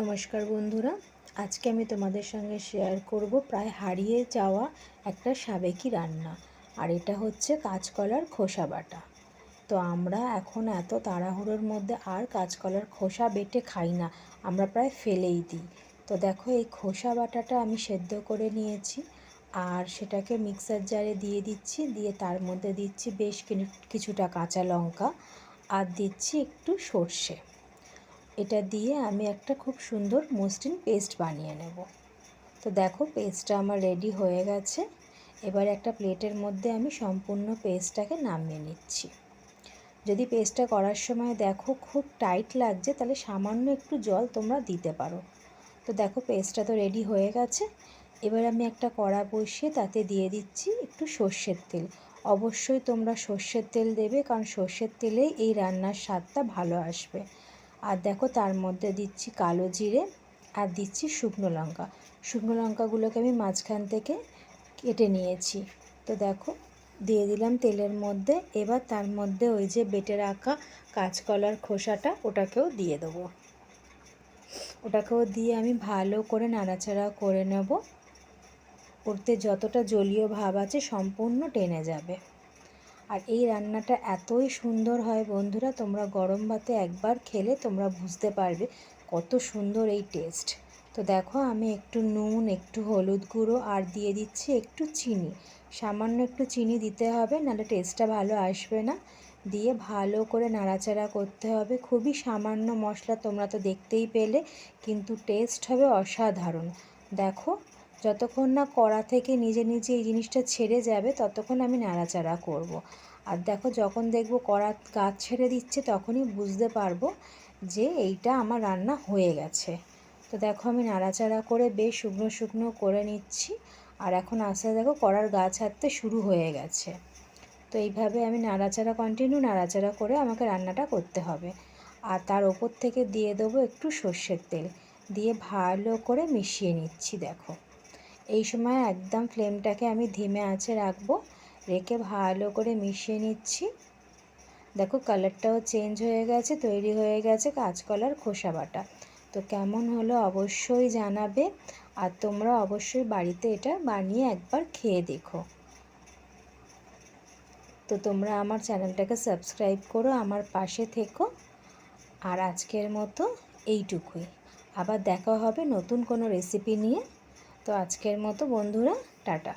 নমস্কার বন্ধুরা, আজকে আমি তোমাদের সঙ্গে শেয়ার করব প্রায় হারিয়ে যাওয়া একটা সাবেকি রান্না। আর এটা হচ্ছে কাঁচকলার খোসা বাটা। তো আমরা এখন এত তাড়াহুড়োর মধ্যে আর কাঁচকলার খোসা বেটে খাই না, আমরা প্রায় ফেলেই দিই। তো দেখো, এই খোসা বাটাটা আমি সেদ্ধ করে নিয়েছি আর সেটাকে মিক্সার জারে দিয়ে দিচ্ছি। দিয়ে তার মধ্যে দিচ্ছি বেশ কিছুটা কাঁচা লঙ্কা আর দিচ্ছি একটু সর্ষে। এটা দিয়ে আমি একটা খুব সুন্দর মসৃণ পেস্ট বানিয়ে নেব। তো দেখো, পেস্টটা আমার রেডি হয়ে গেছে। এবার একটা প্লেটের মধ্যে আমি সম্পূর্ণ পেস্টটাকে নামিয়ে নিচ্ছি। যদি পেস্টটা করার সময় দেখো খুব টাইট লাগছে, তাহলে সামান্য একটু জল তোমরা দিতে পারো। তো দেখো, পেস্টটা তো রেডি হয়ে গেছে। এবার আমি একটা কড়া বসিয়ে তাতে দিয়ে দিচ্ছি একটু সর্ষের তেল। অবশ্যই তোমরা সর্ষের তেল দেবে, কারণ সর্ষের তেলেই এই রান্নার স্বাদটা ভালো আসবে। আর দেখো, তার মধ্যে দিচ্ছি কালো জিরে আর দিচ্ছি শুকনো লঙ্কা। শুকনো লঙ্কাগুলোকে আমি মাঝখান থেকে কেটে নিয়েছি। তো দেখো, দিয়ে দিলাম তেলের মধ্যে। এবার তার মধ্যে ওই যে বেটে রাখা কাঁচকলার খোসাটা, ওটাকেও দিয়ে দেবো। ওটাকেও দিয়ে আমি ভালো করে নাড়াচাড়া করে নেব। ওতে যতটা জলীয় ভাব আছে সম্পূর্ণ টেনে যাবে। আর এই রান্নাটা এতই সুন্দর হয় বন্ধুরা, তোমরা গরম ভাতে একবার খেলে তোমরা বুঝতে পারবে কত সুন্দর এই টেস্ট। তো দেখো, আমি একটু নুন, একটু হলুদ গুঁড়ো আর দিয়ে দিচ্ছি একটু চিনি। সামান্য একটু চিনি দিতে হবে, নাহলে টেস্টটা ভালো আসবে না। দিয়ে ভালো করে নাড়াচাড়া করতে হবে। খুবই সামান্য মশলা, তোমরা তো দেখতেই পেলে, কিন্তু টেস্ট হবে অসাধারণ। দেখো, যতক্ষণ না কড়া থেকে নিজে নিজে এই জিনিসটা ছেড়ে যাবে ততক্ষণ আমি নাড়াচাড়া করব। আর দেখো, যখন দেখবো কড়া গাছ ছেড়ে দিচ্ছে তখনই বুঝতে পারবো যে এইটা আমার রান্না হয়ে গেছে। তো দেখো, আমি নাড়াচাড়া করে বেশ শুকনো শুকনো করে নিচ্ছি। আর এখন আস্তে দেখো কড়ার গা ছাড়তে শুরু হয়ে গেছে। তো এইভাবে আমি কন্টিনিউ নাড়াচাড়া করে আমাকে রান্নাটা করতে হবে। আর তার ওপর থেকে দিয়ে দেবো একটু সর্ষের তেল, দিয়ে ভালো করে মিশিয়ে নিচ্ছি। দেখো, এই সময় একদম ফ্লেমটাকে আমি ধিমে আঁচে রাখবো, রেখে ভালো করে মিশিয়ে নিচ্ছি। দেখো, কালারটাও চেঞ্জ হয়ে গেছে, তৈরি হয়ে গেছে কাঁচকলার খোসা বাটা। তো কেমন হলো অবশ্যই জানাবে। আর তোমরা অবশ্যই বাড়িতে এটা বানিয়ে একবার খেয়ে দেখো। তো তোমরা আমার চ্যানেলটাকে সাবস্ক্রাইব করো, আমার পাশে থেকো। আর আজকের মতো এইটুকুই। আবার দেখা হবে নতুন কোনো রেসিপি নিয়ে। তো আজকের মতো বন্ধুরা, টাটা।